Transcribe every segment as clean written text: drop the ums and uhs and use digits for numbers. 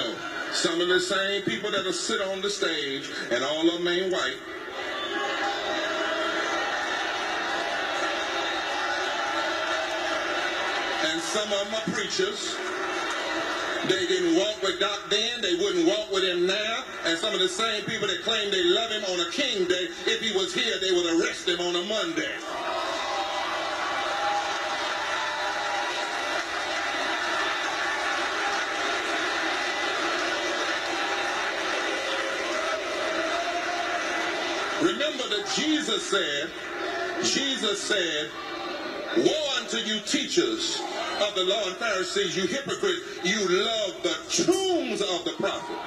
know. Some of the same people that'll sit on the stage, and all of them ain't white. And some of them are preachers. They didn't walk with Doc then, they wouldn't walk with him now. And some of the same people that claim they love him on a King Day, if he was here, they would arrest him on a Monday. Remember that Jesus said, woe unto you teachers of the law and Pharisees, you hypocrites, you love the tombs of the prophet.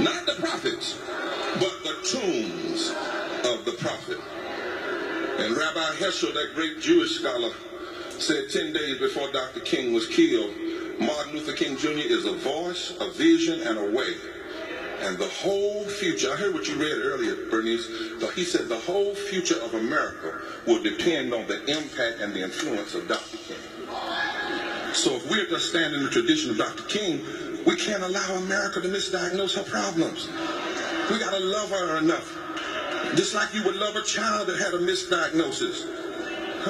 Not the prophets, but the tombs of the prophet. And Rabbi Heschel, that great Jewish scholar, said 10 days before Dr. King was killed, Martin Luther King Jr. is a voice, a vision, and a way. And the whole future, I heard what you read earlier, Bernice, he said the whole future of America will depend on the impact and the influence of Dr. King. So if we're to stand in the tradition of Dr. King, we can't allow America to misdiagnose her problems. We got to love her enough. Just like you would love a child that had a misdiagnosis.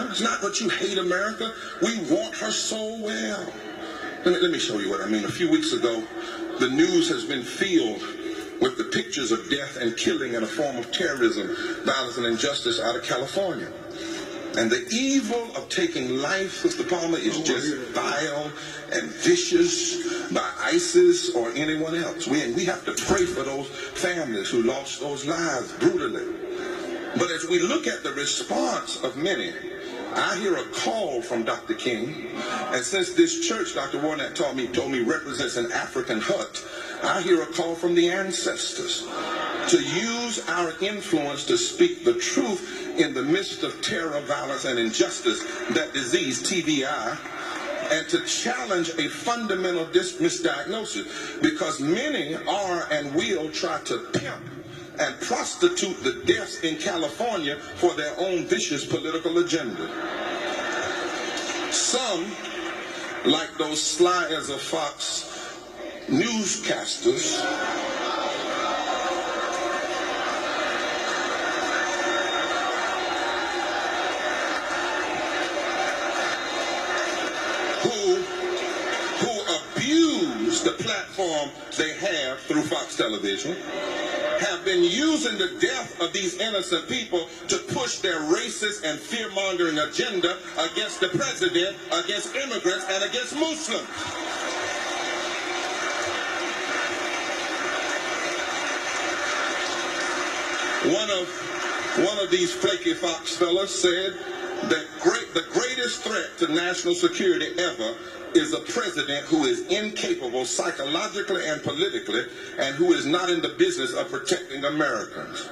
It's not that you hate America. We want her so well. Let me show you what I mean. A few weeks ago, the news has been filled with the pictures of death and killing in a form of terrorism, violence, and injustice out of California. And the evil of taking life, Mr. Palmer, is just vile and vicious by ISIS or anyone else. We have to pray for those families who lost those lives brutally. But as we look at the response of many, I hear a call from Dr. King, and since this church, Dr. Warnock told me represents an African hut, I hear a call from the ancestors to use our influence to speak the truth in the midst of terror, violence, and injustice, that disease, TBI, and to challenge a fundamental misdiagnosis, because many are and will try to pimp and prostitute the deaths in California for their own vicious political agenda. Some, like those sly as a fox newscasters, who abuse the platform they have through Fox Television, have been using the death of these innocent people to push their racist and fear-mongering agenda against the president, against immigrants, and against Muslims. One of these flaky Fox fellas said that the greatest threat to national security ever is a president who is incapable psychologically and politically, and who is not in the business of protecting Americans.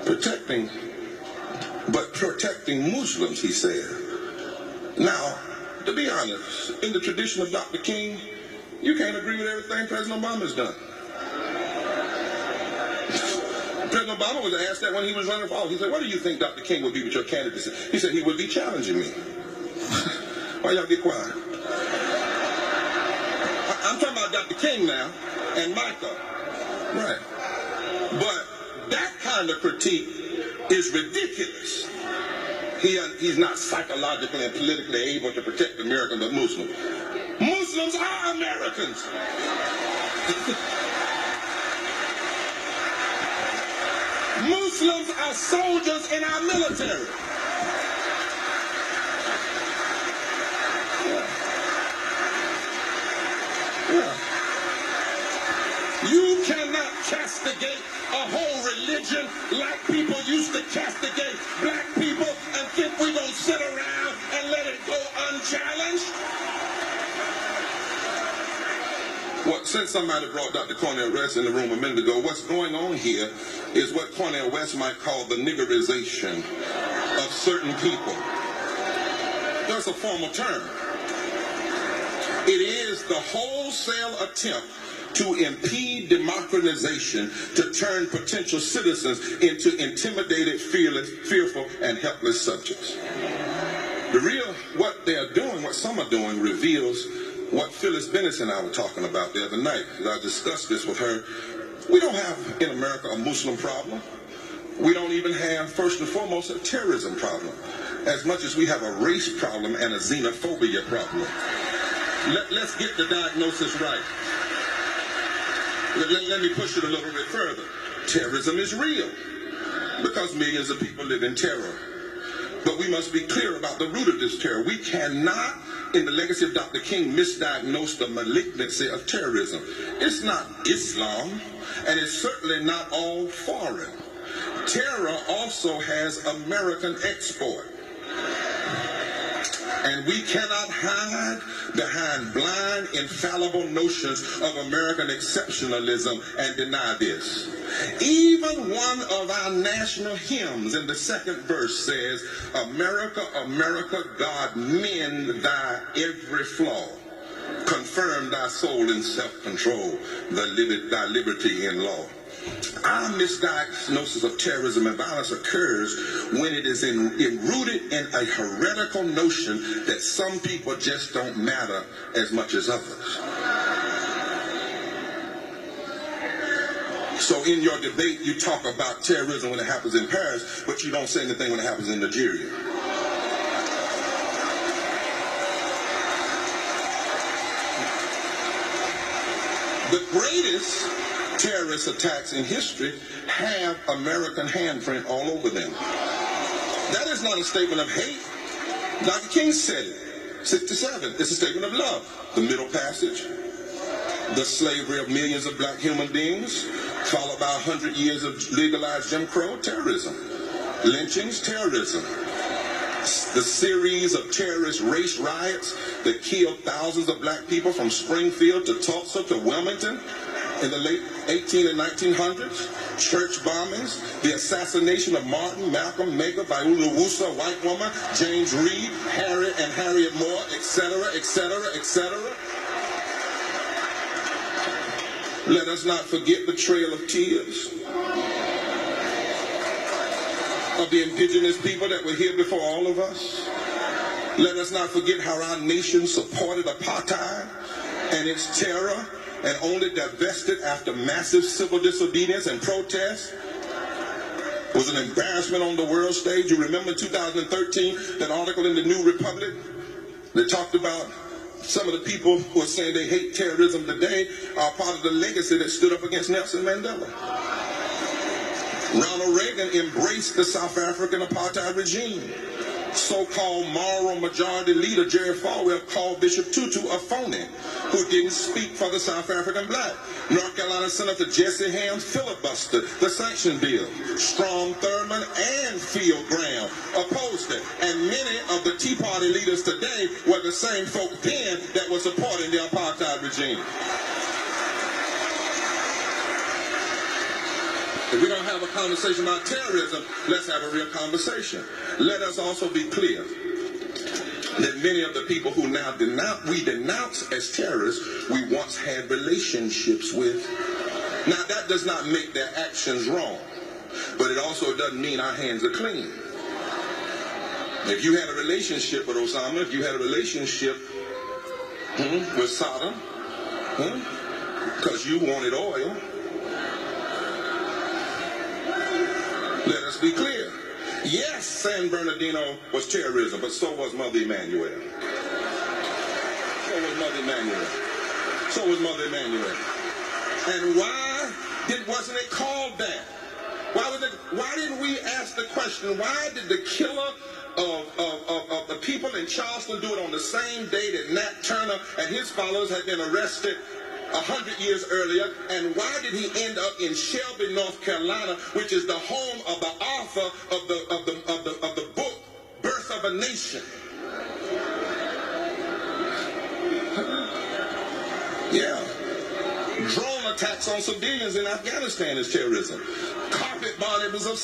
Protecting Muslims, he said. Now, to be honest, in the tradition of Dr. King, you can't agree with everything President Obama's done. President Obama was asked that when he was running for office. He said, what do you think Dr. King would be with your candidacy? He said he would be challenging me. Why y'all get quiet? I'm talking about Dr. King now and Micah. Right. But that kind of critique is ridiculous. He's not psychologically and politically able to protect Americans, but Muslims. Muslims are Americans. Muslims are soldiers in our military. You cannot castigate a whole religion like people used to castigate black people and think we're going to sit around and let it go unchallenged. Well, since somebody brought Dr. Cornel West in the room a minute ago, what's going on here is what Cornel West might call the niggerization of certain people. That's a formal term. It is the wholesale attempt to impede democratization, to turn potential citizens into intimidated, fearless, fearful, and helpless subjects. What they are doing, what some are doing, reveals what Phyllis Bennis and I were talking about the other night. I discussed this with her. We don't have in America a Muslim problem. We don't even have, first and foremost, a terrorism problem, as much as we have a race problem and a xenophobia problem. Let's get the diagnosis right. Let me push it a little bit further. Terrorism is real because millions of people live in terror. But we must be clear about the root of this terror. We cannot, in the legacy of Dr. King, misdiagnose the malignancy of terrorism. It's not Islam, and it's certainly not all foreign. Terror also has American export. And we cannot hide behind blind, infallible notions of American exceptionalism and deny this. Even one of our national hymns in the second verse says, America, America, God, mend thy every flaw. Confirm thy soul in self-control, thy liberty in law. Our misdiagnosis of terrorism and violence occurs when it is rooted in a heretical notion that some people just don't matter as much as others. So in your debate, you talk about terrorism when it happens in Paris, but you don't say anything when it happens in Nigeria. The greatest terrorist attacks in history have American handprint all over them. That is not a statement of hate. Dr. King said it, 67. It's a statement of love. The Middle Passage, the slavery of millions of black human beings, followed by 100 years of legalized Jim Crow, terrorism. Lynchings, terrorism. The series of terrorist race riots that killed thousands of black people from Springfield to Tulsa to Wilmington in the late 1800s and 1900s, church bombings, the assassination of Martin, Malcolm, Medgar, Viola Davis, a white woman, James Reed, Harriet and Harriet Moore, etc., etc., etc. Let us not forget the Trail of Tears of the indigenous people that were here before all of us. Let us not forget how our nation supported apartheid and its terror and only divested after massive civil disobedience and protest. It was an embarrassment on the world stage. You remember in 2013, that article in the New Republic that talked about some of the people who are saying they hate terrorism today are part of the legacy that stood up against Nelson Mandela. Ronald Reagan embraced the South African apartheid regime. So-called moral majority leader Jerry Falwell called Bishop Tutu a phony who didn't speak for the South African black. North Carolina Senator Jesse Helms filibustered the sanction bill. Strom Thurmond and Phil Graham opposed it. And many of the Tea Party leaders today were the same folk then that were supporting the apartheid regime. If we don't have a conversation about terrorism, let's have a real conversation. Let us also be clear that many of the people who now we denounce as terrorists, we once had relationships with. Now that does not make their actions wrong, but it also doesn't mean our hands are clean. If you had a relationship with Osama, if you had a relationship with Saddam, because you wanted oil, let us be clear. Yes, San Bernardino was terrorism, but so was Mother Emanuel. So was Mother Emanuel. So was Mother Emanuel. And wasn't it called that? Why didn't we ask the question, why did the killer of the people in Charleston do it on the same day that Nat Turner and his followers had been arrested 100 years earlier, and why did he end up in Shelby, North Carolina, which is the home of the author of the book Birth of a Nation? Yeah. Drone attacks on civilians in Afghanistan is terrorism. Carpet bombings of